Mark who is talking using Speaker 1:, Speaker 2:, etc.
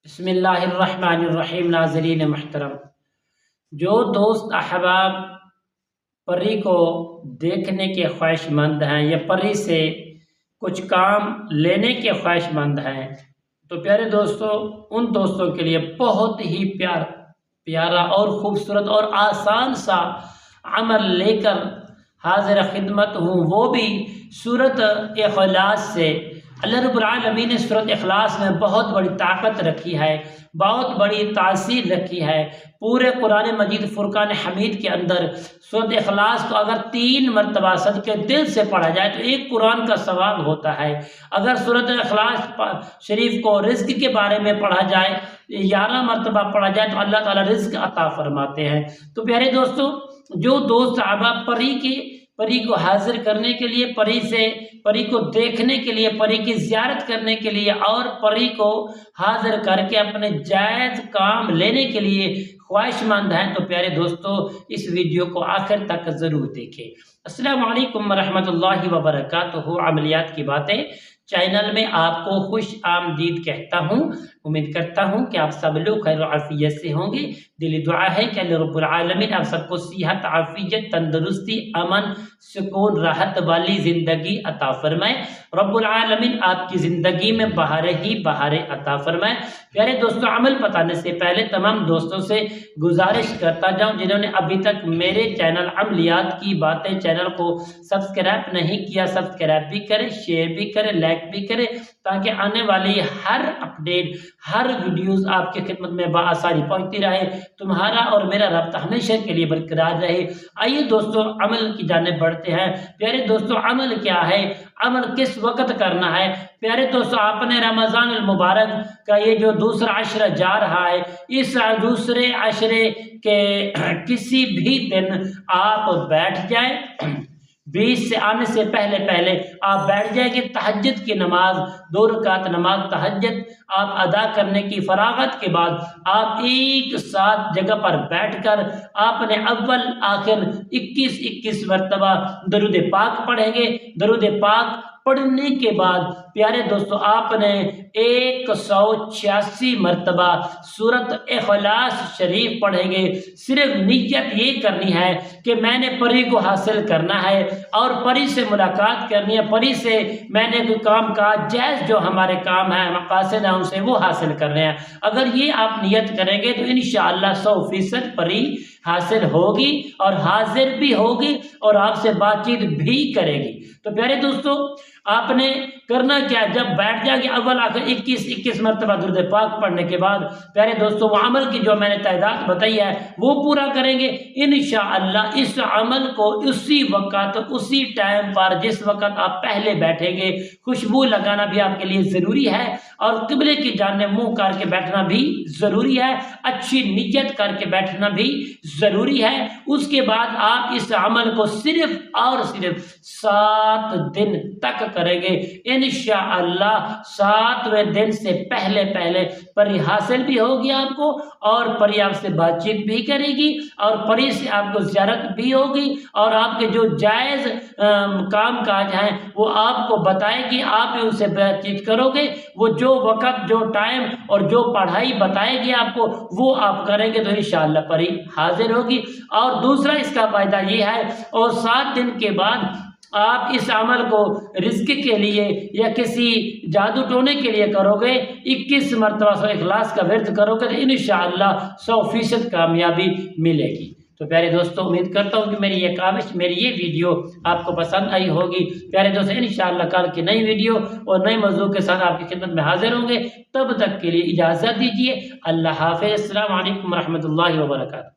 Speaker 1: بسم اللہ الرحمن الرحیم۔ ناظرین محترم، جو دوست احباب پری کو دیکھنے کے خواہش مند ہیں یا پری سے کچھ کام لینے کے خواہش مند ہیں تو پیارے دوستوں، ان دوستوں کے لیے بہت ہی پیارا اور خوبصورت اور آسان سا عمل لے کر حاضر خدمت ہوں، وہ بھی سورۃ اخلاص سے۔ اللہ رب العالمین نے سورۃ اخلاص میں بہت بڑی طاقت رکھی ہے، بہت بڑی تاثیر رکھی ہے۔ پورے قرآن مجید فرقان حمید کے اندر سورۃ اخلاص کو اگر 3 مرتبہ صدقے دل سے پڑھا جائے تو ایک قرآن کا ثواب ہوتا ہے۔ اگر سورۃ اخلاص شریف کو رزق کے بارے میں پڑھا جائے، 11 مرتبہ پڑھا جائے تو اللہ تعالیٰ رزق عطا فرماتے ہیں۔ تو پیارے دوستوں، جو دوست احباب پری کو حاضر کرنے کے لیے، پری کو دیکھنے کے لیے، پری کی زیارت کرنے کے لیے اور پری کو حاضر کر کے اپنے جائز کام لینے کے لیے خواہش مند ہیں تو پیارے دوستو، اس ویڈیو کو آخر تک ضرور دیکھیں۔ السلام علیکم ورحمۃ اللہ وبرکاتہ۔ عملیات کی باتیں چینل میں آپ کو خوش آمدید کہتا ہوں۔ امید کرتا ہوں کہ آپ سب لوگ خیر و عافیت سے ہوں گے۔ دلی دعا ہے کہ اللہ رب العالمین آپ سب کو صحت، عافیت، تندرستی، امن، سکون، راحت والی زندگی عطا فرمائے۔ رب العالمین آپ کی زندگی میں بہاریں ہی بہاریں عطا فرمائے۔ پیارے دوستوں، عمل بتانے سے پہلے تمام دوستوں سے گزارش کرتا جاؤں جنہوں نے ابھی تک میرے چینل عملیات کی باتیں چینل کو سبسکرائب نہیں کیا، سبسکرائب بھی کریں، شیئر بھی کریں، لائک بھی کریں، تاکہ آنے والی ہر اپڈیٹ، ہر ویڈیوز آپ کی خدمت میں بآسانی پہنچتی رہے، تمہارا اور میرا رابطہ ہمیشہ کے لیے برقرار رہے۔ آئیے دوستوں، عمل کی جانب بڑھتے ہیں۔ پیارے دوستوں، عمل کیا ہے؟ عمل کس وقت کرنا ہے؟ پیارے دوستوں، آپ نے رمضان المبارک کا یہ جو دوسرا عشرہ جا رہا ہے، اس دوسرے عشرے کے کسی بھی دن آپ بیٹھ جائیں، 20 سے آنے سے پہلے آپ بیٹھ جائیں کہ تہجد کی نماز، 2 رکعت نماز تہجد آپ ادا کرنے کی فراغت کے بعد آپ ایک ساتھ جگہ پر بیٹھ کر آپ نے اول آخر 21 مرتبہ درود پاک پڑھیں گے۔ درود پاک پڑھنے کے بعد پیارے دوستو، آپ نے 186 مرتبہ سورۃ اخلاص شریف پڑھیں گے۔ صرف نیت یہ کرنی ہے کہ میں نے پری کو حاصل کرنا ہے اور پری سے ملاقات کرنی ہے، پری سے میں نے کوئی کام کاج جائز جو ہمارے کام ہیں، مقاصد ہیں، ان سے وہ حاصل کرنے ہیں۔ اگر یہ آپ نیت کریں گے تو انشاءاللہ 100% پری حاصل ہوگی اور حاضر بھی ہوگی اور آپ سے بات چیت بھی کرے گی۔ تو پیارے دوستو، آپ نے کرنا کیا؟ جب بیٹھ جائیں گے اول آخر 21 مرتبہ درود پاک پڑھنے کے بعد پیارے دوستو، وہ عمل کی جو میں نے تعداد بتائی ہے وہ پورا کریں گے انشاءاللہ۔ اس عمل کو اسی وقت، اسی ٹائم پر جس وقت آپ پہلے بیٹھیں گے، خوشبو لگانا بھی آپ کے لیے ضروری ہے اور قبلے کی جانب منہ کر کے بیٹھنا بھی ضروری ہے، اچھی نیت کر کے بیٹھنا بھی ضروری ہے۔ اس کے بعد آپ اس عمل کو صرف اور صرف 7 دن تک کریں گے انشاءاللہ۔ 7ویں دن سے پہلے پری حاصل بھی ہوگی آپ کو اور پری آپ سے بات چیت بھی کرے گی اور پری سے آپ کو زیارت بھی ہوگی اور آپ کے جو جائز کام کاج ہیں وہ آپ کو بتائے گی، آپ بھی ان سے بات چیت کرو گے۔ وہ جو وقت، جو ٹائم اور جو پڑھائی بتائے گی آپ کو وہ آپ کریں گے تو انشاءاللہ پری حاضر ہوگی۔ اور دوسرا اس کا فائدہ یہ ہے، اور 7 دن کے بعد آپ اس عمل کو رزق کے لیے یا کسی جادو ٹونے کے لیے کرو گے، 21 مرتبہ سورۃ اخلاص کا ورد کرو گے تو انشاءاللہ 100% کامیابی ملے گی۔ تو پیارے دوستوں، امید کرتا ہوں کہ میری یہ کاوش، میری یہ ویڈیو آپ کو پسند آئی ہوگی۔ پیارے دوستوں، انشاءاللہ کل کی نئی ویڈیو اور نئے موضوع کے ساتھ آپ کی خدمت میں حاضر ہوں گے۔ تب تک کے لیے اجازت دیجیے۔ اللہ حافظ۔ السلام علیکم ورحمۃ اللہ وبرکاتہ۔